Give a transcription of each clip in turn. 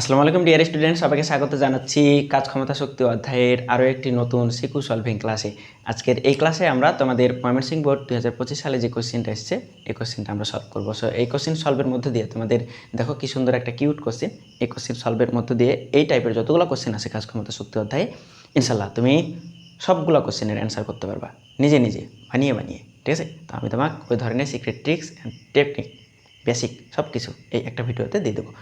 আসসালামু আলাইকুম dear student, সবাইকে স্বাগত জানাচ্ছি কাজ ক্ষমতা শক্তি অধ্যায়ের আরও একটি নতুন সিকিউ সলভিং ক্লাসে। আজকের এই ক্লাসে আমরা তোমাদের ময়মনসিংহ বোর্ড 2025 সালে যে কোশ্চেনটা এসেছে এই কোশ্চেনটা আমরা সলভ করবো। সো এই কোশ্চেন সলভের মধ্যে দিয়ে তোমাদের দেখো কি সুন্দর একটা কিউট কোশ্চেন। এই কোশ্চেন সলভের মধ্যে দিয়ে এই টাইপের যতগুলো কোশ্চেন আছে কাজ ক্ষমতা শক্তি অধ্যায়ে ইনশাল্লাহ তুমি সবগুলো কোশ্চেনের অ্যান্সার করতে পারবা নিজে নিজে বানিয়ে বানিয়ে। ঠিক আছে, তো আমি তোমাকে ওই ধরনের secret tricks and technique basic সব কিছু এই একটা ভিডিওতে দিয়ে দেবো।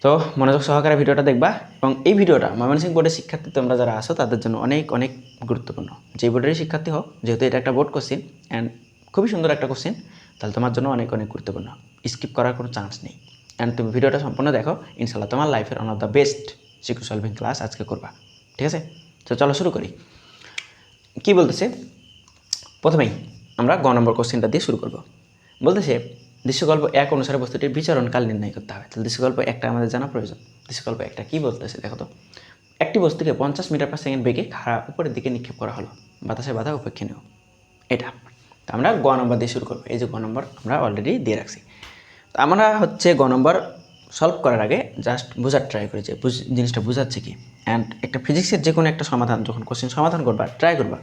তো মনোযোগ সহকারে ভিডিওটা দেখবা এবং এই ভিডিওটা ময়মনসিংহ বোর্ডের শিক্ষার্থী তোমরা যারা আসো তাদের জন্য অনেক অনেক গুরুত্বপূর্ণ। যে বোর্ডেরই শিক্ষার্থী হোক, যেহেতু এটা একটা বোর্ড কোশ্চেন অ্যান্ড খুবই সুন্দর একটা কোশ্চেন, তাহলে তোমার জন্য অনেক অনেক গুরুত্বপূর্ণ। স্কিপ করার কোনো চান্স নেই অ্যান্ড তুমি ভিডিওটা সম্পূর্ণ দেখো, ইনশাল্লাহ তোমার লাইফের one of the best CQ solving class আজকে করবা। ঠিক আছে, তো চলো শুরু করি। কি বলতেছে প্রথমেই আমরা গ নম্বর কোশ্চেনটা দিয়ে শুরু করব। বলতেছে দৃশ্যকল্প এক অনুসারে বস্তুটির বিচরণকাল নির্ণয় করতে হবে। তাহলে দৃশ্যকল্প একটা আমাদের জানা প্রয়োজন। দৃশ্যকল্প একটা কী বলতেছে দেখো তো। একটি বস্তুকে 50 মিটার পার সেকেন্ড বেগে খাড়া উপরের দিকে নিক্ষেপ করা হলো, বাতাসে বাধা উপেক্ষণীয়। এটা তো আমরা গ নম্বর দিয়ে শুরু করবো। এই যে গ নম্বর আমরা অলরেডি দিয়ে রাখছি। তো আমরা হচ্ছে গ নম্বর সলভ করার আগে জাস্ট বোঝার ট্রাই করি যে জিনিসটা বোঝাচ্ছে কি। অ্যান্ড একটা ফিজিক্সের যে কোনো একটা সমাধান যখন কোশ্চেন সমাধান করবা ট্রাই করবা,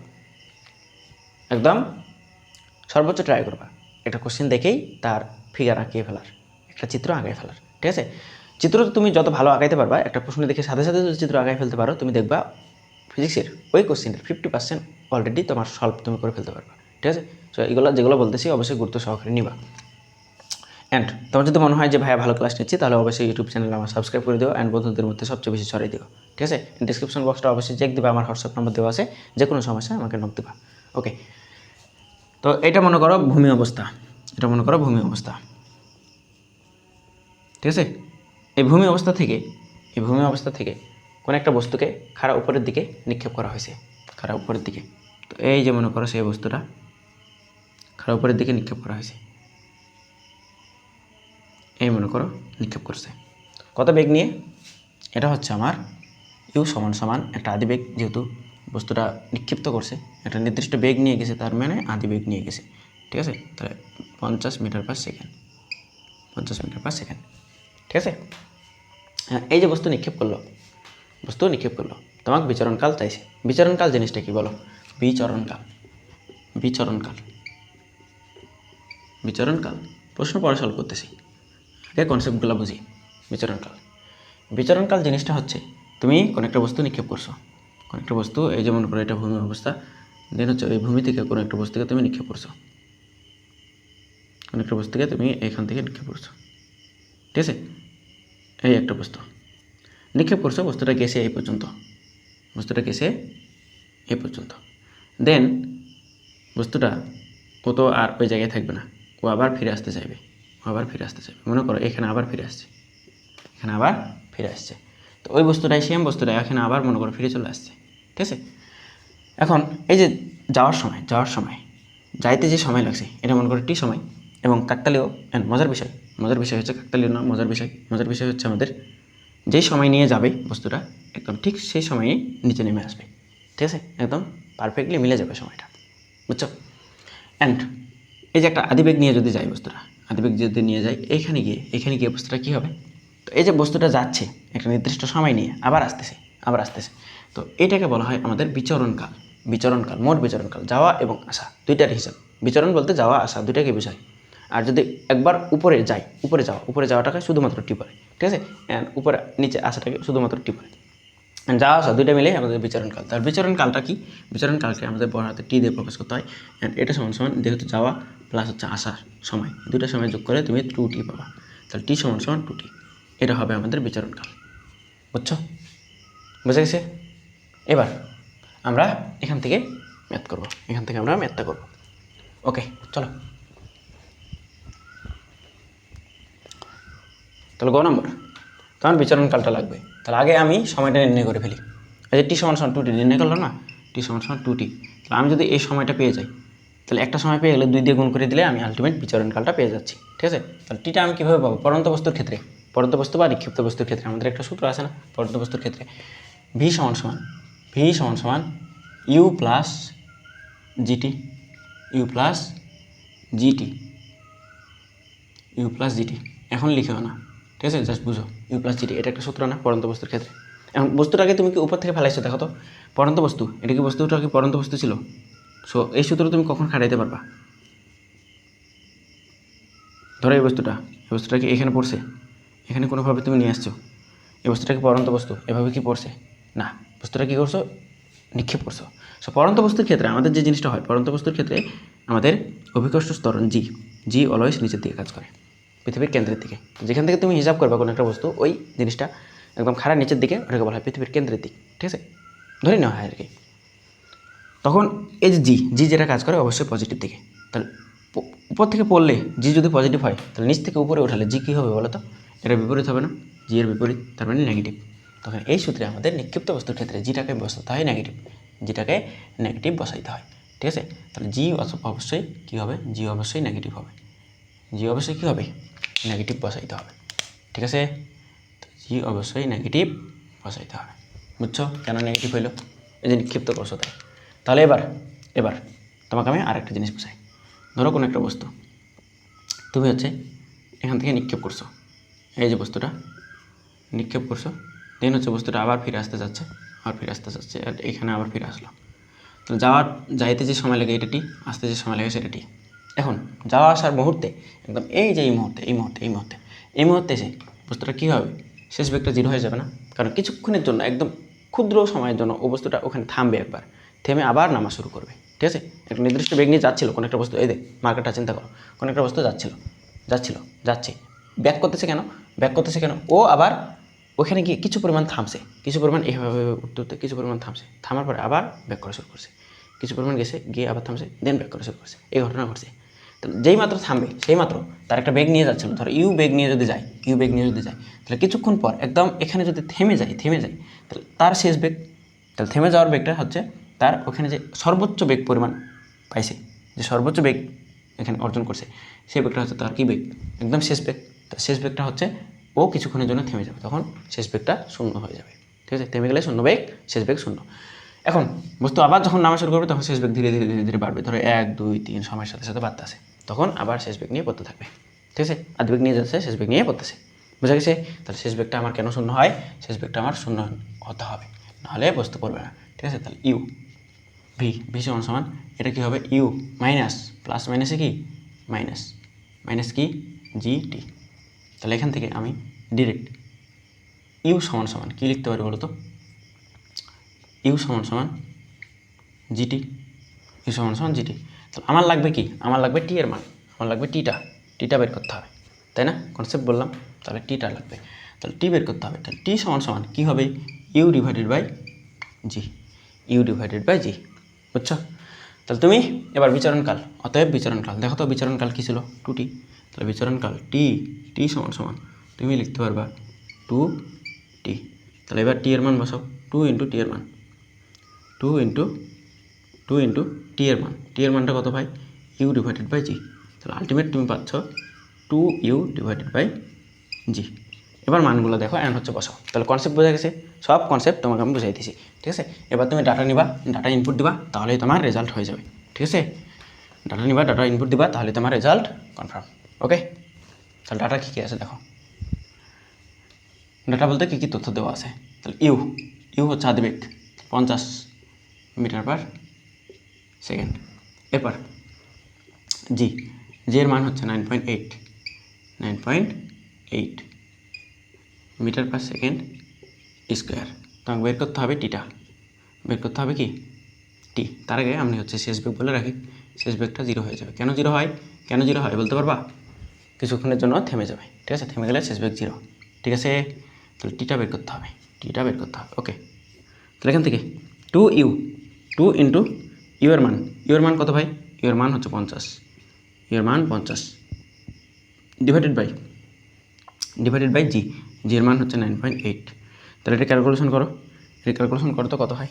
একদম সর্বোচ্চ ট্রাই করবা একটা কোশ্চেন দেখেই তার ফিগার আঁকিয়ে ফেলার, একটা চিত্র আঁকাই ফেলার। ঠিক আছে, চিত্র তুমি যত ভালো আঁকাইতে পারবা, একটা প্রশ্ন দেখে সাথে সাথে যদি চিত্র আঁকাই ফেলতে পারো, তুমি দেখবা ফিজিক্সের ওই কোশ্চেনের 50% অলরেডি তোমার সলভ তুমি করে ফেলতে পারবা। ঠিক আছে, সো এগুলো যেগুলো বলতেছি অবশ্যই গুরুত্ব সহকারে নিবা। অ্যান্ড তোমার যদি মনে হয় যে ভাইয়া ভালো ক্লাস নিচ্ছি, তাহলে অবশ্যই ইউটিউব চ্যানেল আমার সাবস্ক্রাইব করে দিও অ্যান্ড বন্ধুদের মধ্যে সবচেয়ে বেশি ছড়িয়ে দিও। ঠিক আছে, ডিসক্রিপশন বক্সটা অবশ্যই চেক দিবা, আমার হোয়াটসঅ্যাপ নম্বর দেওয়া আছে, যে কোনো সমস্যা আমাকে নক দিবা। ওকে, তো এটা মনে করো ভূমি অবস্থা, এটা মনে করো ভূমি অবস্থা। ঠিক আছে, এই ভূমি অবস্থা থেকে কোনো একটা বস্তুকে খাড়া উপরের দিকে নিক্ষেপ করা হয়েছে, খাড়া উপরের দিকে। তো এই যে মনে করো সেই বস্তুটা খাড়া উপরের দিকে নিক্ষেপ করা হয়েছে, এই মনে করো নিক্ষেপ করছে কত বেগ নিয়ে। এটা হচ্ছে আমার ইউ সমান সমান একটা আদিবেগ, যেহেতু বস্তুটা নিক্ষিপ্ত করছে একটা নির্দিষ্ট বেগ নিয়ে গেছে, তার মানে আদিবেগ নিয়ে গেছে। ঠিক আছে, তাহলে 50 metre per second, 50 metre per second. ঠিক আছে, হ্যাঁ, এই যে বস্তু নিক্ষেপ করলো তোমাকে বিচরণকাল চাইছে। বিচরণকাল জিনিসটা কি বলো? বিচরণকাল প্রশ্ন পরে সলভ করতেছি, আগে কনসেপ্টগুলো বুঝি। বিচরণকাল জিনিসটা হচ্ছে তুমি কোনো একটা বস্তু নিক্ষেপ করছো, কোনো একটা বস্তু, এই যে মনে করো এটা ভূমি অবস্থা, দেন হচ্ছে এই ভূমি থেকে কোনো একটা বস্তুকে তুমি নিক্ষেপ করছো, কোনো একটা বস্তুকে তুমি এখান থেকে নিক্ষেপ করছো। ঠিক আছে, এই একটা বস্তু নিক্ষেপ করছো, বস্তুটা গেছে এই পর্যন্ত, দেন বস্তুটা ও তো আর ওই জায়গায় থাকবে না, ও আবার ফিরে আসতে চাইবে, মনে করো এখানে আবার ফিরে আসছে, তো ওই বস্তুটাই সেম বস্তুটাই এখানে আবার মনে করো ফিরে চলে আসছে। ঠিক আছে, এখন এই যে যাওয়ার সময় যাইতে যে সময় লাগছে এটা মনে করো টি সময়, এবং কাকতালীয়। মজার বিষয় হচ্ছে কাকতালীয় না, মজার বিষয় হচ্ছে আমাদের যেই সময় নিয়ে যাবে বস্তুটা একদম ঠিক সেই সময়ে নিচে নেমে আসবে। ঠিক আছে, একদম পারফেক্টলি মিলে যাবে সময়টা, বুঝছো? অ্যান্ড এই যে একটা আদিবেগ নিয়ে যদি যাই, এখানে গিয়ে বস্তুটা কী হবে? তো এই যে বস্তুটা যাচ্ছে একটা নির্দিষ্ট সময় নিয়ে আবার আসতেছে, তো এটাকে বলা হয় আমাদের বিচরণকাল। মোট বিচরণকাল, যাওয়া এবং আসা দুইটার হিসাব। বিচরণ বলতে যাওয়া আসা দুইটাকে বোঝায়। আর যদি একবার উপরে যাওয়াটাকে শুধুমাত্র টি পড়ে। ঠিক আছে, অ্যান্ড উপরে নিচে আসাটাকে শুধুমাত্র টি পড়ে। যাওয়া আসা দুইটা মিলে আমাদের বিচরণকাল। তার বিচরণকালটা কি? বিচরণকালকে আমাদের বড় হাতে টি দিয়ে প্রকাশ করতে হয়। অ্যান্ড এটা সমান যেহেতু যাওয়া প্লাস হচ্ছে আসার সময়, দুইটা সময় যোগ করে তুমি 2t পাবা। তাহলে টি সমান 2t, এটা হবে আমাদের বিচরণকাল। বুঝছো? বুঝে গেছে? এবার আমরা এখান থেকে ম্যাথটা করব। ওকে, চলো তাহলে গ নম্বর তোমার বিচরণকালটা লাগবে। তাহলে আগে আমি সময়টা নির্ণয় করে ফেলি। এই যে টি সমান 2t নির্ণয় করলো না, টি সমান 2t। তাহলে আমি যদি এই সময়টা পেয়ে যাই, তাহলে একটা সময় পেয়ে গেলে 2 দিয়ে গুণ করে দিলে আমি আলটিমেট বিচরণকালটা পেয়ে যাচ্ছি। ঠিক আছে, তাহলে টিটা আমি কীভাবে পাবো? পড়ন্ত বস্তুর ক্ষেত্রে, বা নিক্ষিপ্ত বস্তুর ক্ষেত্রে আমাদের একটা সূত্র আছে না, পড়ন্ত বস্তুর ক্ষেত্রে ভি সমান u plus g t, u plus g t. এখন লিখেও না, ঠিক আছে, জাস্ট বুঝো ইউ প্লাস জিটি, এটা একটা সূত্র না পড়ন্ত বস্তুর ক্ষেত্রে। এখন বস্তুটাকে তুমি কি উপর থেকে ফেলাইছো, দেখো তো পড়ন্ত বস্তু, এটা কি বস্তুটা কি পড়ন্ত বস্তু ছিল? সো এই সূত্র তুমি কখন খাটাইতে পারবা? ধরো এই বস্তুটা কি এখানে পড়ছে, এখানে কোনোভাবে তুমি নিয়ে আসছো, এই বস্তুটা কি পড়ন্ত বস্তু এভাবে কি পড়ছে? না, বস্তুটা কী করছো, নিক্ষেপ করছো। সো পড়ন্ত বস্তুর ক্ষেত্রে আমাদের যে জিনিসটা হয়, পড়ন্ত বস্তুর ক্ষেত্রে আমাদের অভিকর্ষ ত্বরণ জি অলওয়েজ নিচের দিকে কাজ করে, পৃথিবীর কেন্দ্রের দিকে। যেখান থেকে তুমি হিসাব করবে কোনো একটা বস্তু, ওই জিনিসটা একদম খাড়া নিচের দিকে, ওটাকে বলা হয় পৃথিবীর কেন্দ্রের দিক, ঠিক আছে, ধরে নেওয়া হয় আর কি। তখন এই যে জি যেটা কাজ করে অবশ্যই পজিটিভ দিকে। তাহলে উপর থেকে পড়লে জি যদি পজিটিভ হয়, তাহলে নিচ থেকে উপরে ওঠালে জি কী হবে বলো তো? এটা বিপরীত হবে না, জি এর বিপরীত, তার মানে নেগেটিভ। তখন এই সূত্রে আমাদের নিক্ষিপ্ত বস্তুর ক্ষেত্রে জিটাকে বসাতে হয় নেগেটিভ, জিটাকে নেগেটিভ বসাইতে হয়, ঠিক আছে। তাহলে জি অবশ্যই কী হবে, জি অবশ্যই নেগেটিভ হবে, জি অবশ্যই কী হবে, নেগেটিভ বসাইতে হবে, ঠিক আছে। জি অবশ্যই নেগেটিভ বসাইতে হবে, বুঝছো কেন নেগেটিভ হইলো? এই যে নিক্ষিপ্ত করছো তাই। তাহলে এবার তোমাকে আমি আরেকটা জিনিস বোঝাই। ধরো কোনো একটা বস্তু তুমি হচ্ছে এখান থেকে নিক্ষেপ করছো, এই যে বস্তুটা নিক্ষেপ করছো, দেন হচ্ছে বস্তুটা আবার ফিরে আসতে যাচ্ছে, আর এখানে আবার ফিরে আসলো। তো যাইতে যে সময় লাগে এটা টি, আসতে যে সময় লাগে সেটা টি। এখন যাওয়া আসার মুহূর্তে একদম এই যে এই মুহূর্তে এসে বস্তুটা কী হবে, শেষ বেগটা জিরো হয়ে যাবে না? কারণ কিছুক্ষণের জন্য, একদম ক্ষুদ্র সময়ের জন্য ও বস্তুটা ওখানে থামবে, একবার থেমে আবার নামা শুরু করবে, ঠিক আছে। একটা নির্দিষ্ট বেগ নিয়ে যাচ্ছিল কোনো একটা বস্তু, এই দেখ মার্কেটটা চিন্তা করো, কোনো একটা বস্তু যাচ্ছে ব্যাক করতেছে কেন ও আবার ওখানে গিয়ে কিছু পরিমাণ থামছে, কিছু পরিমাণ এইভাবে উঠতে কিছু পরিমাণ থামছে, থামার পরে আবার ব্যাক করা শুরু করছে, কিছু পরিমাণ গেছে, গিয়ে আবার থামছে, দেন ব্যাক করা শুরু করছে, এই ঘটনা ঘটছে। তো যেই মাত্র থামবে সেই মাত্র তার একটা বেগ নিয়ে যাচ্ছিল, ধরো ইউ বেগ নিয়ে যদি যায়, তাহলে কিছুক্ষণ পর একদম এখানে যদি থেমে যায় তাহলে তার শেষ বেগ, তাহলে থেমে যাওয়ার বেগটা হচ্ছে তার ওখানে যে সর্বোচ্চ বেগ পরিমাণ পাইছে, যে সর্বোচ্চ বেগ এখানে অর্জন করছে, সেই বেগটা হচ্ছে তার কী বেগ, একদম শেষ বেগ। তো শেষ বেগটা হচ্ছে ও কিছুক্ষণের জন্য থেমে যাবে, তখন শেষ বেগটা শূন্য হয়ে যাবে, ঠিক আছে। থেমে গেলে শূন্য বেগ, শেষ বেগ শূন্য। এখন বস্তু আবার যখন নামা শুরু করবে তখন শেষ বেগ ধীরে ধীরে বাড়বে, ধরো 1 2 3 সময়ের সাথে সাথে বাড়তে আসে, তখন আবার শেষ বেগ নিয়ে পড়তে থাকবে, ঠিক আছে। আদি বেগ নিয়ে যাচ্ছে, শেষ বেগ নিয়ে পড়তেছে, বোঝা গেছে? তাহলে শেষ বেগটা আমার কেন শূন্য হয়, শেষ বেগটা আমার শূন্য হতে হবে, নাহলে বস্তু পড়বে না, ঠিক আছে। তাহলে ভি সমান এটা কী হবে, ইউ মাইনাস প্লাস মাইনাসে কি মাইনাস কি জি টি। তাহলে এখান থেকে আমি ডিরেক্ট ইউ সমান কী লিখতে পারি বলো তো, ইউ সমান জিটি, ইউ সমান জিটি। তাহলে আমার লাগবে কি, আমার লাগবে টি এর মান, আমার লাগবে টিটা বের করতে হবে, তাই না? কনসেপ্ট বললাম, তাহলে টিটা লাগবে, তাহলে টি বের করতে হবে। তাহলে টি সমান কী হবে, ইউ ডিভাইডেড বাই জি, বুঝছো? তাহলে তুমি এবার বিচরণকাল, অতএব বিচরণকাল দেখো তো, বিচরণকাল কী ছিল, 2t। তাহলে বিচরণকাল টি সমান তুমি লিখতে পারবা 2t। তাহলে এবার টি এর মান বসাও, 2 ইন্টু টি এর মান, 2 ইন্টু টি এর মান, টি এর মানটা কত ভাই, ইউ ডিভাইডেড বাই জি। তাহলে আলটিমেট তুমি পাচ্ছ 2u ডিভাইডেড বাই জি। এবার মানগুলো দেখো অ্যান্ড হচ্ছে বসাও। তাহলে কনসেপ্ট বোঝা গেছে, সব কনসেপ্ট তোমাকে আমি বুঝাই দিয়েছি, ঠিক আছে। এবার তুমি ডাটা ইনপুট দিবা, তাহলেই তোমার রেজাল্ট হয়ে যাবে, ঠিক আছে। ডাটা ইনপুট দিবা, তাহলে তোমার রেজাল্ট কনফার্ম, ওকে। তাহলে ডাটা কী আছে দেখো, ডাটা বলতে কী তথ্য দেওয়া আছে। তাহলে ইউ হচ্ছে আদিবেগ 50 মিটার পার সেকেন্ড। এরপর জি এর মান হচ্ছে 9.8 মিটার পার সেকেন্ড স্কোয়ার। তোমাকে বের করতে হবে টিটা, বের করতে হবে কি টি। তার আগে আমি হচ্ছে শেষ বেগ বলে রাখি, শেষ বেগটা জিরো হয়ে যাবে। কেন জিরো হয় বলতে পারবা? কিছুক্ষণের জন্য থেমে যাবে, ঠিক আছে, থেমে গেলে শেষ বেগ জিরো, ঠিক আছে। তাহলে টিটা বের করতে হবে, ওকে। তাহলে এখান থেকে 2 ইন্টু ইউ এর মান কত ভাই, ইউ এর মান হচ্ছে 50, ডিভাইডেড বাই জি এর মান হচ্ছে 9.8। তাহলে এটা ক্যালকুলেশন করো, তো কত হয়,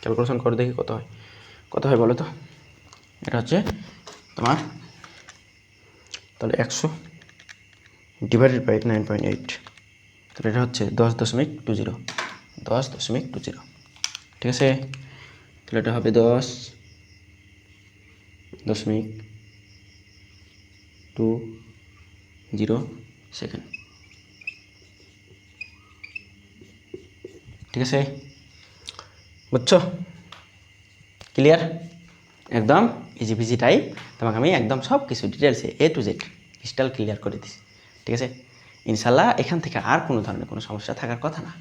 ক্যালকুলেশন করো দেখি কত হয় বলো তো। এটা হচ্ছে তোমার, তাহলে 100 ডিভাইডেড বাই 9.8, তাহলে এটা হচ্ছে 10.20, ঠিক আছে। তাহলে এটা হবে 10.20 সেকেন্ড, ঠিক আছে, বুঝছো? ক্লিয়ার? একদম ইজি বিজি টাইপ, তোমাকে আমি একদম সব কিছু ডিটেলসে A to Z crystal clear করে দিছি। ঠিক আছে, ইনশাল্লাহ এখান থেকে আর কোনো ধরনের কোনো সমস্যা থাকার কথা না।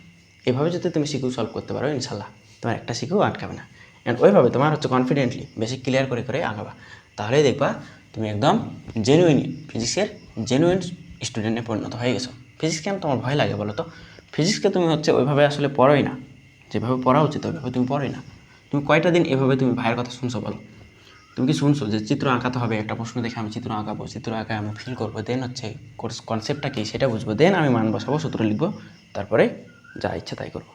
এভাবে যদি তুমি সিকিউ সলভ করতে পারো, ইনশাল্লাহ তোমার একটা সিকিউ আটকাবে না। অ্যান্ড ওইভাবে তোমার হচ্ছে কনফিডেন্টলি বেশি ক্লিয়ার করে করে আগাবা, তাহলেই দেখবা তুমি একদম জেনুইন ফিজিক্সের জেনুইন স্টুডেন্টে পরিণত হয়ে গেছো। ফিজিক্স কেন তোমার ভয় লাগে বলো তো? ফিজিক্সকে তুমি হচ্ছে ওইভাবে আসলে পড়োই না, যেভাবে পড়া উচিত ওইভাবে তুমি পড়োই না। তুমি কয়টা দিন এভাবে তুমি ভাইয়ের কথা শুনছো বলো? তুমি কি শুনছো যে চিত্র আঁকাতে হবে, একটা প্রশ্ন দেখে আমি চিত্র আঁকাবো, চিত্র আঁকায় আমি ফিল করবো, দেন হচ্ছে কনসেপ্টটা কী সেটা বুঝবো, দেন আমি মান বসাবো, সূত্র লিখবো, তারপরে যা ইচ্ছা তাই করবো।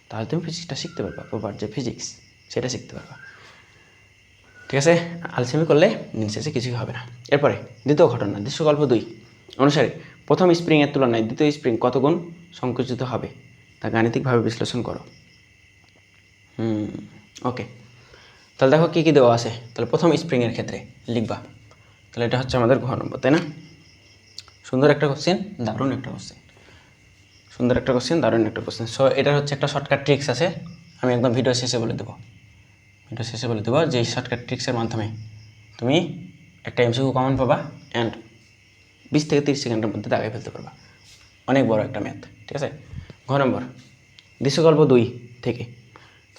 তাহলে তুমি ফিজিক্সটা শিখতে পারবা, প্রপার যে ফিজিক্স সেটা শিখতে পারবা। ঠিক আছে, আলসেমি করলে দিন শেষে কিছুই হবে না। এরপরে দ্বিতীয় ঘটনা, দৃশ্যকল্প 2 অনুসারে প্রথম স্প্রিংয়ের তুলনায় দ্বিতীয় স্প্রিং কত গুণ সংকুচিত হবে তা গাণিতিকভাবে বিশ্লেষণ করো। ওকে, তাহলে দেখো কী কী দেওয়া আছে। তাহলে প্রথম স্প্রিংয়ের ক্ষেত্রে লিখবা, তাহলে এটা হচ্ছে আমাদের ঘ নম্বর, তাই না? সুন্দর একটা কোশ্চেন, দারুণ একটা কোশ্চেন, সুন্দর একটা কোশ্চেন, দারুণ একটা কোশ্চেন। সো এটার হচ্ছে একটা শর্টকাট ট্রিক্স আছে, আমি একদম ভিডিও শেষে বলে দেবো। ভিডিও শেষে বলে দেবো যে এই শর্টকাট ট্রিক্সের মাধ্যমে তুমি একটা এমসিকিউ কমন পাবা অ্যান্ড 20 থেকে 30 সেকেন্ডের মধ্যে দাগাই ফেলতে পারবা। অনেক বড় একটা ম্যাথ। ঠিক আছে, ঘ নম্বর দৃশ্যকল্প 2 থেকে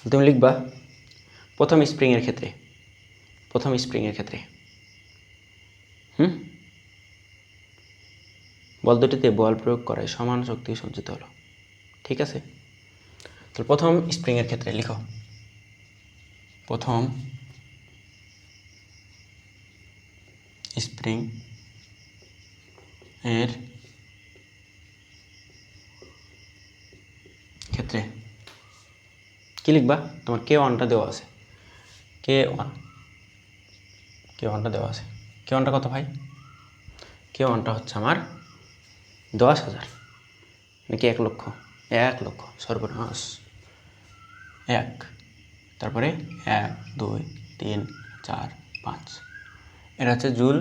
তুমি লিখবা প্রথম স্প্রিংয়ের ক্ষেত্রে, প্রথম স্প্রিংয়ের ক্ষেত্রে বল দুটিতে বল প্রয়োগ করায় সমান শক্তি সঞ্চিত হলো। ঠিক আছে, তো প্রথম স্প্রিংয়ের ক্ষেত্রে লিখো, প্রথম স্প্রিং এর ক্ষেত্রে কি লিখবা? তোমার K1টা দেওয়া আছে, K1টা দেওয়া আছে। K1টা কত ভাই? K1টা হচ্ছে আমার 10,000, নাকি 1 লক্ষ? 1 লক্ষ, সর্বনাশ। 1, তারপরে 1 2 3 4 5, এটা হচ্ছে joule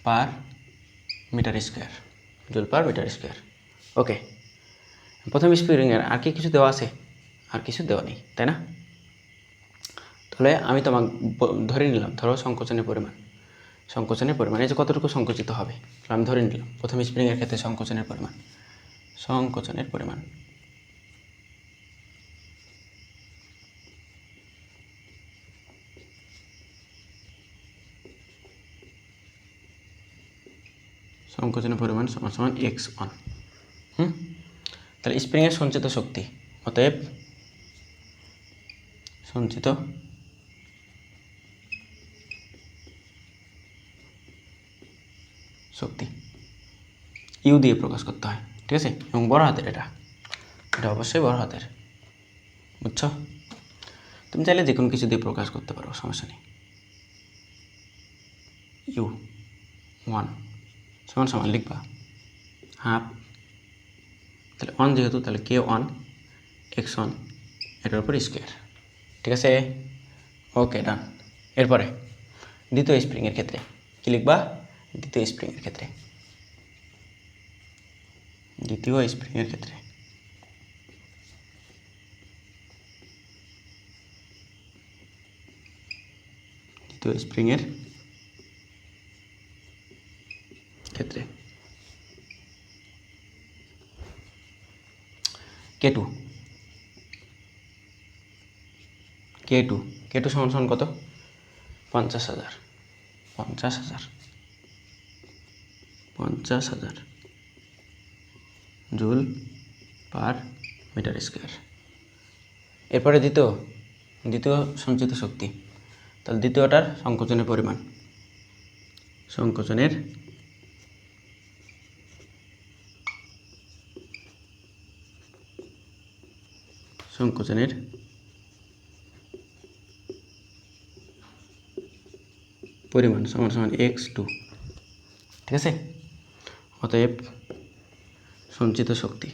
per metre square, joule per metre square. Okay, প্রথম স্প্রিংয়ের আর কি কিছু দেওয়া আছে? আর কিছু দেওয়া নেই, তাই না? তাহলে আমি তোমাকে ধরে নিলাম, ধরো সংকোচনের পরিমাণ, সংকোচনের পরিমাণ এই যে কতটুকু সংকুচিত হবে, আমি ধরে নিলাম প্রথম স্প্রিংয়ের ক্ষেত্রে সংকোচনের পরিমাণ, সংকোচনের পরিমাণ সমান সমান x1। তাহলে স্প্রিংয়ের সঞ্চিত শক্তি, অতএব সঞ্চিত শক্তি ইউ দিয়ে প্রকাশ করতে হয়। ঠিক আছে, এবং বড় হাতের, এটা অবশ্যই বড় হাতের, বুঝছো? তুমি চাইলে যে কোনো কিছু দিয়ে প্রকাশ করতে পারো, সমস্যা নেই। U1 সমান সমান লিখবা হাফ, তাহলে 1 যেহেতু, তাহলে K1 x1 এটার উপর স্কোয়ার। ঠিক আছে, ওকে ডান। এরপরে দ্বিতীয় স্প্রিংয়ের ক্ষেত্রে কি লিখবা? দ্বিতীয় স্প্রিংয়ের ক্ষেত্রে, দ্বিতীয় স্প্রিংয়ের ক্ষেত্রে দ্বিতীয় স্প্রিংয়ের ক্ষেত্রে K2 সমান সমান কত? 50,000, 50,000 জুল পার মিটার স্কোয়ার। এরপরে দ্বিতীয় সঞ্চিত শক্তি, তাহলে দ্বিতীয়টার সংকোচনের পরিমাণ, সংকোচনের পরিমাণ সমান সমান x2। ঠিক আছে, অতএব সঞ্চিত শক্তি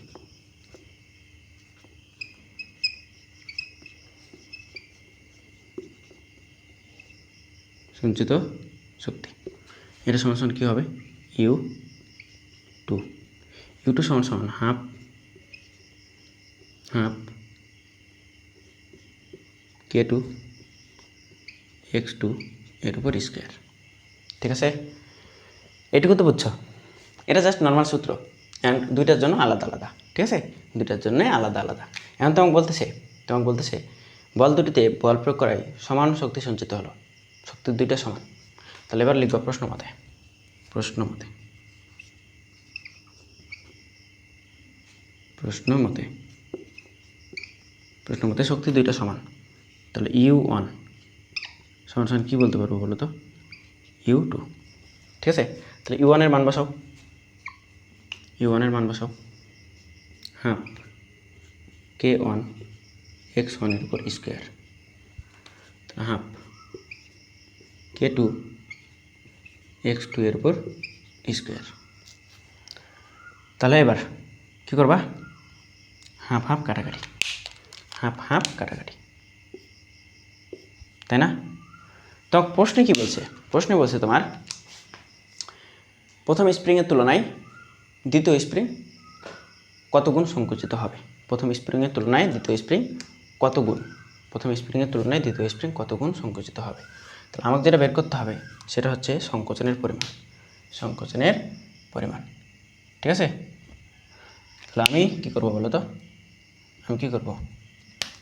এটা সমান সমান কী হবে? U2 সমান সমান হাফ হাফ k2 x2 এর উপর স্কোয়ার। ঠিক আছে, এটুকু তো বুঝছো। এটা জাস্ট নর্মাল সূত্র, অ্যান্ড দুইটার জন্য আলাদা আলাদা। ঠিক আছে, দুইটার জন্য আলাদা আলাদা। এখন তোমাকে বলতেছে বল দুটিতে বল প্রয়োগ করায় সমান শক্তি সঞ্চিত হলো, শক্তির দুইটা সমান। তাহলে এবার লিখব প্রশ্ন মতে শক্তি দুইটা সমান। তাহলে U1 সমান সমান কী বলতে পারবো বলো তো? U2। ঠিক আছে, তাহলে U1 এর মান বসাও, হাফ k1 x1 এর উপর স্কোয়ার, হাফ k2 x2 এর উপর স্কোয়ার। তাহলে এবার কী করবা? হাফ হাফ কাটাকাটি, তাই না? তো প্রশ্নে কি বলছে? প্রশ্নে বলছে তোমার প্রথম স্প্রিংয়ের তুলনায় দ্বিতীয় স্প্রিং কত গুণ সংকুচিত হবে। প্রথম স্প্রিংয়ের তুলনায় দ্বিতীয় স্প্রিং কত গুণ সংকুচিত হবে। তাহলে আমাকে যেটা বের করতে হবে সেটা হচ্ছে সংকোচনের পরিমাণ। ঠিক আছে, তাহলে আমি কী করবো বলো তো?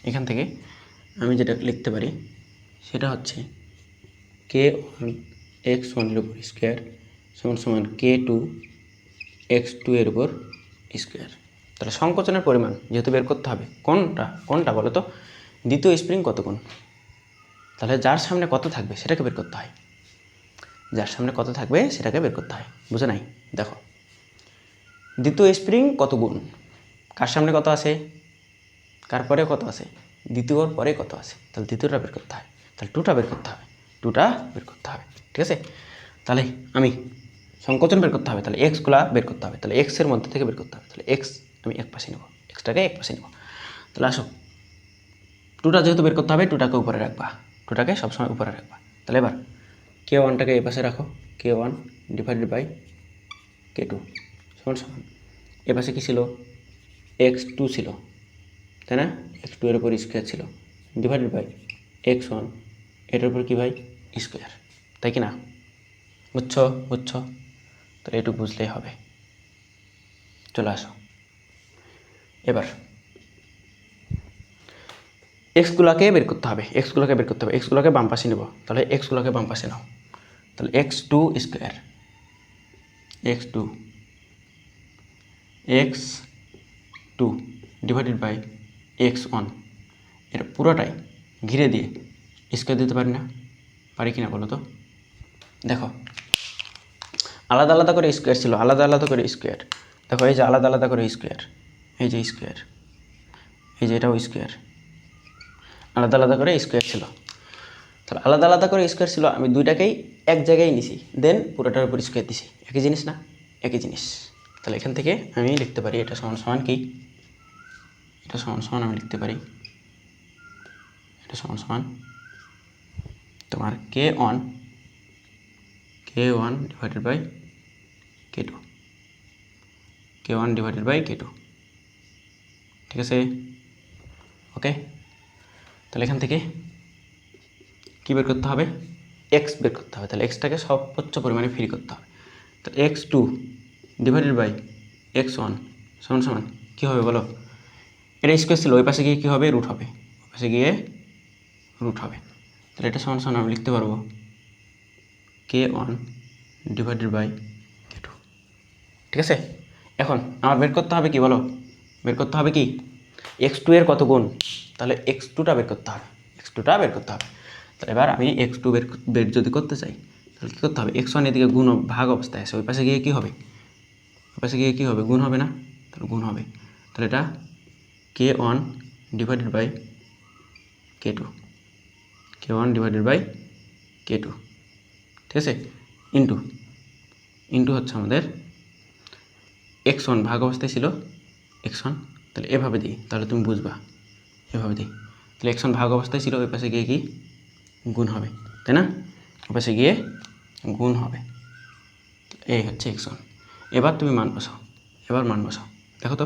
এখান থেকে আমি যেটা লিখতে পারি সেটা হচ্ছে k1 x1 এর উপর স্কোয়ার সমান k2 x2 এর উপর স্কোয়ার। তাহলে সংকোচনের পরিমাণ যেহেতু বের করতে হবে, কোনটা বলো তো? দ্বিতীয় স্প্রিং কত গুণ। তাহলে যার সামনে কত থাকবে সেটাকে বের করতে হয়, বুঝে নাই? দেখো, দ্বিতীয় স্প্রিং কত গুণ, কার সামনে কত আছে, কার পরে কত আছে, দ্বিতীয়র পরে কত আছে। তাহলে দ্বিতীয়টা বের করতে হয়, তাহলে টুটা বের করতে হবে। ঠিক আছে, তাহলে আমি সংকোচন বের করতে হবে, তাহলে এক্সগুলা বের করতে হবে, তাহলে এক্সের মধ্যে থেকে বের করতে হবে। তাহলে এক্স আমি এক্সটাকে এক পাশে নেব। তাহলে আসো, টুটা যেহেতু বের করতে হবে, টুটাকে সবসময় উপরে রাখবা। তাহলে এবার k1টাকে এই পাশে রাখো, k1 ডিভাইডেড বাই k2 সমান এ পাশে কী ছিল? x2 ছিল, তাই না? x2 এর উপর স্কোয়ার ছিল, ডিভাইডেড বাই x1 এটার উপর কী ভাই? স্কোয়ার, তাই কি না? বুঝছো? তাহলে এটুকু বুঝলেই হবে। চলে আসো, এবার এক্সগুলোকে বের করতে হবে, এক্সগুলোকে বাম পাশে নেব। তাহলে এক্সগুলোকে বাম পাশে নাও, তাহলে x2 square, x2 divided by x1 এর পুরোটাই ঘিরে দিয়ে স্কোয়ার দিতে পারি কিনা বলো তো? দেখো, আলাদা আলাদা করে স্কোয়ার ছিল, দেখো এই যে আলাদা আলাদা করে স্কোয়ার, এই যে এটাও স্কোয়ার, আলাদা আলাদা করে স্কোয়ার ছিল। তাহলে আলাদা আলাদা করে স্কোয়ার ছিল, আমি দুইটাকেই এক জায়গায় নিছি, দেন পুরোটার উপর স্কোয়ার দিছি। একই জিনিস না? একই জিনিস। তাহলে এখান থেকে আমি লিখতে পারি এটা সমান কি? এটা সমান আমি লিখতে পারি এটা সমান তোমার k1 ডিভাইডেড বাই k2, ঠিক আছে? ওকে, তাহলে এখান থেকে কী বের করতে হবে? এক্স বের করতে হবে। তাহলে এক্সটাকে সর্বোচ্চ পরিমাণে ফ্রি করতে হবে। তাহলে x2 ডিভাইডেড বাই x1 সমান কী হবে বলো? এটা স্কোয়ার ছিল, ওই পাশে গিয়ে কী হবে? রুট হবে, তাহলে এটা সমান আমি লিখতে পারবো k1 ডিভাইডেড বাই k2। ঠিক আছে, এখন আমার বের করতে হবে কি বলো? x2 এর কত গুণ। তাহলে x2টা বের করতে হবে। তাহলে এবার আমি x2 বের যদি করতে চাই তাহলে কী করতে হবে? x1 এদিকে গুণ ভাগ অবস্থায় আছে, ওই পাশে গিয়ে কী হবে? গুণ হবে না? তাহলে গুণ হবে। তাহলে এটা k1 ডিভাইডেড বাই k2, ঠিক আছে? ইন্টু হচ্ছে আমাদের x1 ভাগ অবস্থায় ছিল x1, তাহলে এভাবে দিই, তাহলে তুমি বুঝবা, এভাবে দিই। তাহলে x1 ভাগ অবস্থায় ছিল, ওই পাশে গিয়ে কি গুণ হবে, তাই না? ওই পাশে গিয়ে গুণ হবে। এই হচ্ছে x1। এবার তুমি মান বসাও, দেখো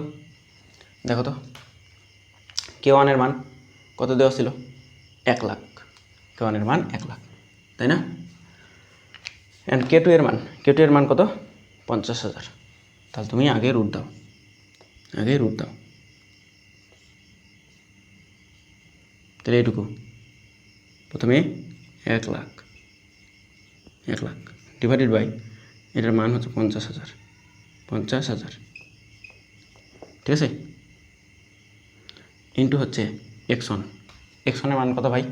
তো K1 এর মান কত দেওয়া ছিল? 1 লাখ। K1 এর মান 1 লাখ, তাই না? অ্যান্ড K2 এর মান কত? 50,000। তাহলে তুমি আগে রুট দাও, তাহলে এইটুকু প্রথমে 1 লাখ ডিভাইডেড বাই এটার মান হচ্ছে 50,000, ঠিক আছে, ইন্টু হচ্ছে x1 এর মান কত ভাই?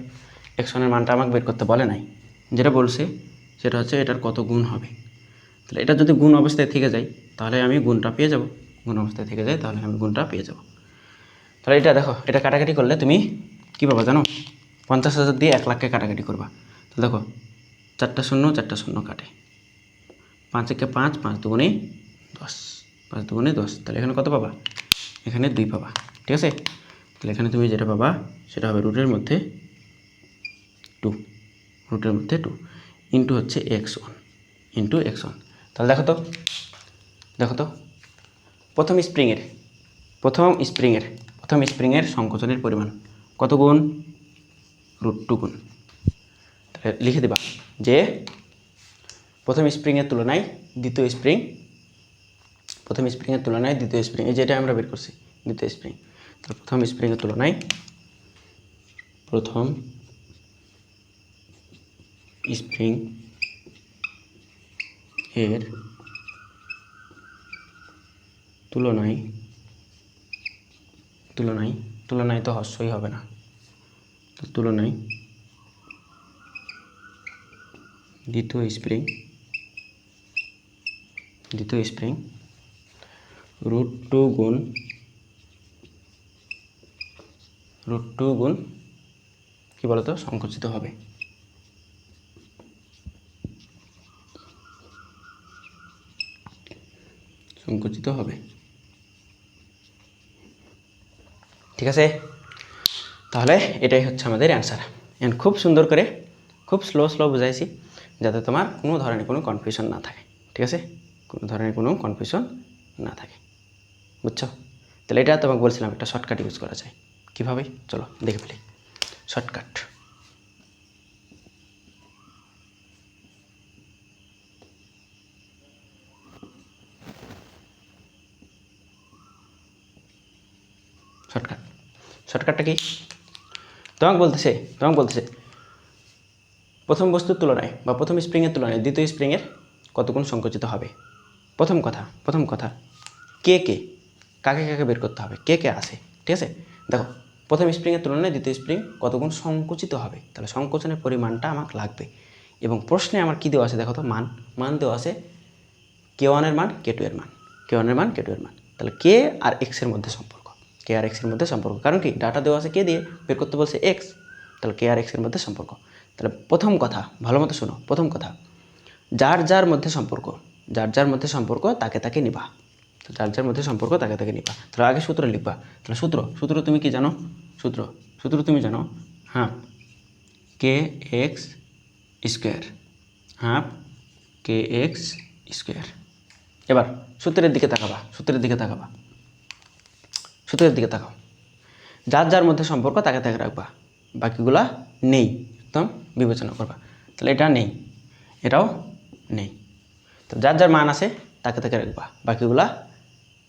x1 এর মানটা আমাকে বের করতে বলে নাই, যেটা বলছে সেটা হচ্ছে এটার কত গুণ হবে। তাহলে এটা যদি গুণ অবস্থায় থেকে যায় তাহলে আমি গুণটা পেয়ে যাব, তাহলে এটা দেখো, এটা কাটাকাটি করলে তুমি কী পাবা জানো? 50,000 দিয়ে 1 লাখকে কাটাকাটি করবা। তাহলে দেখো 4টা শূন্য কাটে, 5 একে 5, 5 দুগুণে 10, তাহলে এখানে কত পাবা? এখানে 2 পাবা, ঠিক আছে। তাহলে এখানে তুমি যেটা পাবা সেটা হবে রুটের মধ্যে 2 ইন্টু হচ্ছে x1 তাহলে দেখো তো প্রথম স্প্রিংয়ের সংকোচনের পরিমাণ কত গুণ? √2 গুণ। তাহলে লিখে দেবা যে প্রথম স্প্রিংয়ের তুলনায় দ্বিতীয় স্প্রিং, এই যেটা আমরা বের করছি দ্বিতীয় স্প্রিং, তাহলে প্রথম স্প্রিংয়ের তুলনায় তুলনায় তো হস্যই হবে না, তুলনায় দ্বিতীয় স্প্রিং √2 গুণ কি বলতো সংকুচিত হবে। ঠিক আছে, তাহলে এটাই হচ্ছে আমাদের অ্যান্সার। এন্ড খুব সুন্দর করে খুব স্লো বুঝাইছি যাতে তোমার কোনো ধরনের কোনো কনফিউশন না থাকে, ঠিক আছে, বুঝছো? তাহলে এটা তোমাকে বলছিলাম একটা শর্টকাট ইউজ করা যায়, কীভাবে চলো দেখে ফেলি। শর্টকাট শর্টকাটটা কি? তোমাকে বলতেছে প্রথম বস্তুর তুলনায় বা প্রথম স্প্রিংয়ের তুলনায় দ্বিতীয় স্প্রিংয়ের কত গুণ সংকুচিত হবে। প্রথম কথা কাকে বের করতে হবে, কে আছে, ঠিক আছে। দেখো প্রথম স্প্রিংয়ের তুলনায় দ্বিতীয় স্প্রিং কত গুণ সংকুচিত হবে, তাহলে সংকোচনের পরিমাণটা আমাকে লাগবে। এবং প্রশ্নে আমার কী দেওয়া আছে দেখো তো, মান দেওয়া আছে K1 এর মান K2 এর মান, তাহলে K আর X এর মধ্যে সম্পর্ক, কারণ কি ডাটা দেওয়া আছে K দিয়ে, বের করতে বলছে X, তাহলে K আর X এর মধ্যে সম্পর্ক। তাহলে প্রথম কথা ভালো মতো শোনো, যার যার মধ্যে সম্পর্ক তাকে নিবা, তাহলে আগে সূত্র লিখবা। তাহলে সূত্র তুমি কি জানো? সূত্র তুমি জানো, হ্যাঁ, kx square half kx square. এবার সূত্রের দিকে তাকাও, যার যার মধ্যে সম্পর্ক তাকে রাখবা, বাকিগুলা নেই, একদম বিবেচনা করবা। তাহলে এটা নেই, এটাও নেই, তো যার যার মান আছে তাকে রাখবা, বাকিগুলা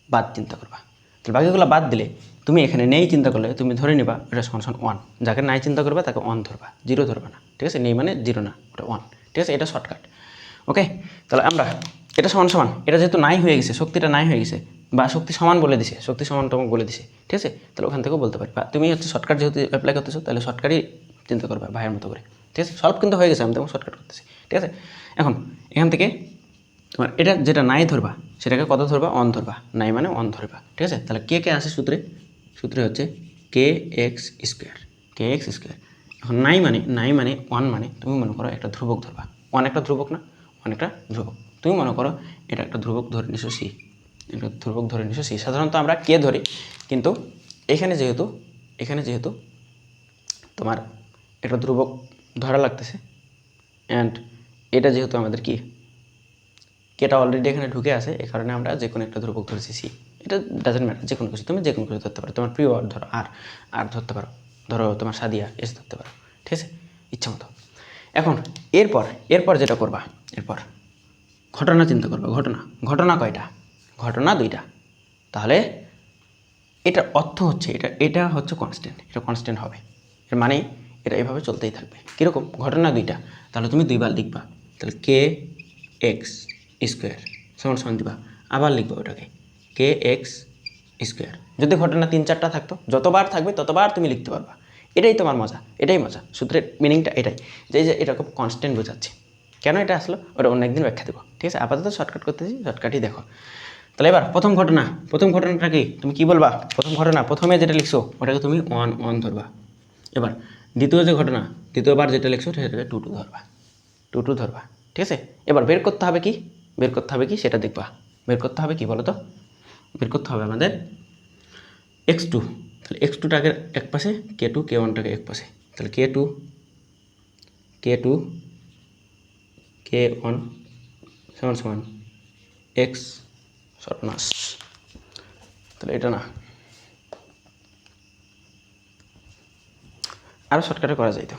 বাদ চিন্তা করবা। তাহলে বাকিগুলো বাদ দিলে তুমি এখানে নেই চিন্তা করলে তুমি ধরে নিবা এটা সমান 1, যাকে নাই চিন্তা করবা তাকে 1 ধরবা, 0 ধরবা না, ঠিক আছে। নেই মানে 0 না, ওটা 1, ঠিক আছে। এটা শর্টকাট, ওকে। তাহলে আমরা এটা সমান এটা যেহেতু নাই হয়ে গেছে, শক্তিটা নাই হয়ে গেছে, বা শক্তি সমান বলে দিছে, তোমাকে বলে দিছে, ঠিক আছে। তাহলে ওখান থেকেও বলতে পারি, বা তুমি হচ্ছে শর্টকাট যেহেতু অ্যাপ্লাই করতেছো তাহলে শর্টকাটই চিন্তা করবা ভাইয়ের মতো করে, ঠিক আছে। সলভ কিন্তু হয়ে গেছে, আমি তোমাকে শর্টকাট করতেছি, ঠিক আছে। এখন এখান থেকে তোমার এটা যেটা নাই ধরবা সেটাকে কত ধরবা? 1 ধরবা, নাই মানে 1 ধরবা, ঠিক আছে। তাহলে কে আসে সূত্রে হচ্ছে kx স্কোয়ার। এখন নাই মানে 1 মানে তুমি মনে করো একটা ধ্রুবক ধরবা, 1 একটা ধ্রুবক না, 1 একটা ধ্রুবক, তুমি মনে করো এটা একটা ধ্রুবক ধরে নিছো সি, সাধারণত আমরা কে ধরি, কিন্তু এখানে যেহেতু তোমার একটা ধ্রুবক ধরা লাগতেছে, অ্যান্ড এটা যেহেতু আমাদের কি কেটা অলরেডি এখানে ঢুকে আছে, এই কারণে আমরা যে কোনো একটা ধ্রুবক ধরেছি সি। এটা ডাজেন্ট ম্যাটার, যে কোনো কিছু তুমি যে কোনো কিছু ধরতে পারো। তোমার প্রিয় ধরো আর ধরতে পারো, ধরো তোমার সাদিয়া এস ধরতে পারো, ঠিক আছে, ইচ্ছা মতো। এখন এরপর যেটা করবা, এরপর ঘটনা চিন্তা করবা। ঘটনা কয়টা? ঘটনা 2টা। তাহলে এটার অর্থ হচ্ছে এটা হচ্ছে কনস্ট্যান্ট, এটা কনস্ট্যান্ট হবে, এর মানে এটা এভাবে চলতেই থাকবে। কীরকম? ঘটনা 2টা, তাহলে তুমি 2বার লিখবা। তাহলে কে এক্স স্কোয়ার সমান দিবা, আবার লিখবা ওটাকে কে এক্স স্কোয়ার। যদি ঘটনা 3-4টা থাকতো, যতবার থাকবে ততবার তুমি লিখতে পারবা। এটাই তোমার মজা, এটাই মজা। সূত্রের মিনিংটা এটাই, যে এটা খুব কনস্ট্যান্ট বোঝাচ্ছে। কেন এটা আসলো ওটা অন্য একদিন ব্যাখ্যা দেবো, ঠিক আছে। আপাতত শর্টকাট করতেছি, শর্টকাটই দেখো। তাহলে এবার প্রথম ঘটনাটা কি? তুমি কি বলবা? প্রথমে যেটা লিখছো ওটাকে তুমি 1 ধরবা। এবার দ্বিতীয়বার যেটা লিখছো সেটাকে 2 ধরবা, 2 ধরবা, ঠিক আছে। এবার বের করতে হবে কি সেটা দেখবা। বের করতে হবে কি বলো তো? বের করতে হবে আমাদের x2। তাহলে x2টাকে এক পাশে, k2 k1টাকে এক পাশে। তাহলে k2 k1 সমান x সর্বনাশ। তাহলে এটা না, আরও শর্টকাটে করা যাইতো।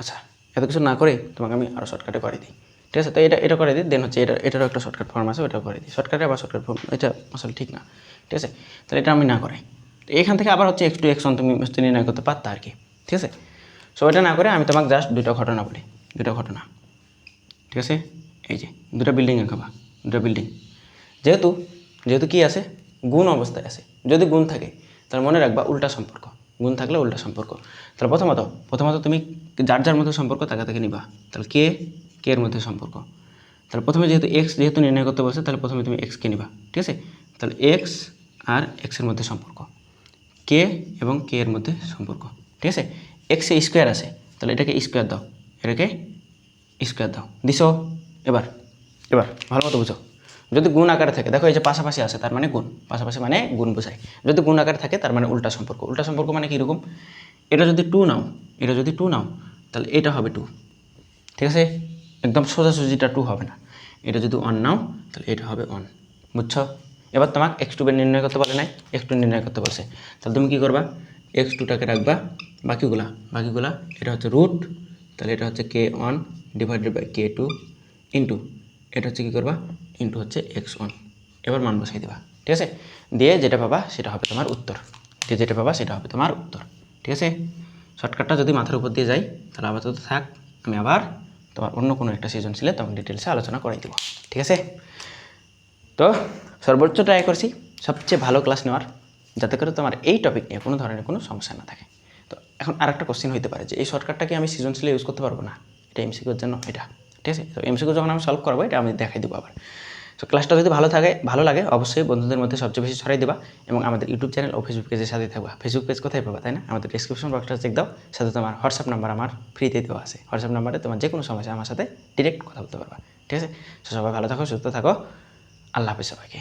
আচ্ছা, এত কিছু না করে তোমাকে আমি আরও শর্টকাটে করে দিই, ঠিক আছে। তো এটা করে দিই, দেন হচ্ছে এটারও একটা শর্টকাট ফর্ম আছে, ওটাও করে দিই। শর্টকাটে আবার শর্টকাট ফর্ম, এটা আসলে ঠিক না, ঠিক আছে। তাহলে এটা আমি না করে এখান থেকে আবার হচ্ছে x2 x1 তুমি নির্ণয় করতে পারতা আর কি, ঠিক আছে। সো এটা না করে আমি তোমাকে জাস্ট 2টা ঘটনা বলি, 2টা ঘটনা, ঠিক আছে। এই যে 2টা বিল্ডিং আঁকাবা, 2টা বিল্ডিং। যেহেতু কি আছে, গুণ অবস্থায় আছে। যদি গুণ থাকে তাহলে মনে রাখবা উল্টা সম্পর্ক, গুণ থাকলে উল্টা সম্পর্ক। তাহলে প্রথমত তুমি যার মধ্যে সম্পর্ক তাকে নিবা। তাহলে কে এর মধ্যে সম্পর্ক। তাহলে প্রথমে যেহেতু নির্ণয় করতে বলছে, তাহলে প্রথমে তুমি এক্সকে নিবা, ঠিক আছে। তাহলে এক্স আর এক্সের মধ্যে সম্পর্ক, কে এবং কে এর মধ্যে সম্পর্ক, ঠিক আছে। এক্সে স্কোয়ার আছে, তাহলে এটাকে স্কোয়ার দাও, দিছো। এবার ভালো মতো বুঝো। যদি গুণ আকারে থাকে, দেখো এই যে পাশাপাশি আছে তার মানে গুণ, পাশাপাশি মানে গুণ বোঝায়। যদি গুণ আকারে থাকে তার মানে উল্টা সম্পর্ক মানে কীরকম? এটা যদি 2 নাও তাহলে এটা হবে 2, ঠিক আছে। একদম সোজাসুজিটা 2 হবে না। এটা যদি 1 নাও তাহলে এটা হবে 1, বুঝছো? এবার তোমাকে x2 নির্ণয় করতে বলে নাই, x2 নির্ণয় করতে বলছে। তাহলে তুমি কী করবা? x2টাকে রাখবা, বাকিগুলা এটা হচ্ছে রুট, তাহলে এটা হচ্ছে k1 divided by k2 into এটা হচ্ছে কী করবা? ইন্টু হচ্ছে x1। এবার মান বসাই দেবা, ঠিক আছে। দিয়ে যেটা পাবা সেটা হবে তোমার উত্তর, ঠিক আছে। শর্টকাটটা যদি মাথার উপর দিয়ে যাই তাহলে আপাতত থাক, আমি আবার তোমার অন্য কোনো একটা সৃজনশীলে তোমার ডিটেলসে আলোচনা করাই দেবো, ঠিক আছে। তো সর্বোচ্চ ট্রাই করছি সবচেয়ে ভালো ক্লাস নেওয়ার, যাতে করে তোমার এই টপিক নিয়ে কোনো ধরনের কোনো সমস্যা না থাকে। তো এখন আরেকটা কোশ্চেন হইতে পারে যে এই শর্টকাটটা কি আমি সৃজনশীলে ইউজ করতে পারবো না? এটা এমসিকিউর জন্য, এটা ঠিক আছে। তো এমসিকিউ যখন আমি সলভ করবো এটা আমি দেখাই দেবো আবার। তো ক্লাসটা যদি ভালো লাগে অবশ্যই বন্ধুদের মধ্যে সবচেয়ে বেশি ছড়াই দেবা, এবং আমাদের ইউটিউব চ্যানেল ও ফেসবুক পেজের সাথে থাকবা। ফেসবুক পেজ কোথায় পাবা, তাই না? আমাদের ডিসক্রিপশন বক্সটা চেক দাও, সাথে তোমার হোয়াটসঅ্যাপ নাম্বার আমার ফ্রিতে দেওয়া আছে। হোয়াটসঅ্যাপ নাম্বারে তোমার যে কোনো সমস্যা আমার সাথে ডিরেক্ট কথা বলতে পারবা, ঠিক আছে। তো সবাই ভালো থাকো, সুস্থ থাকো, আল্লাহ হাফেজ সবাইকে।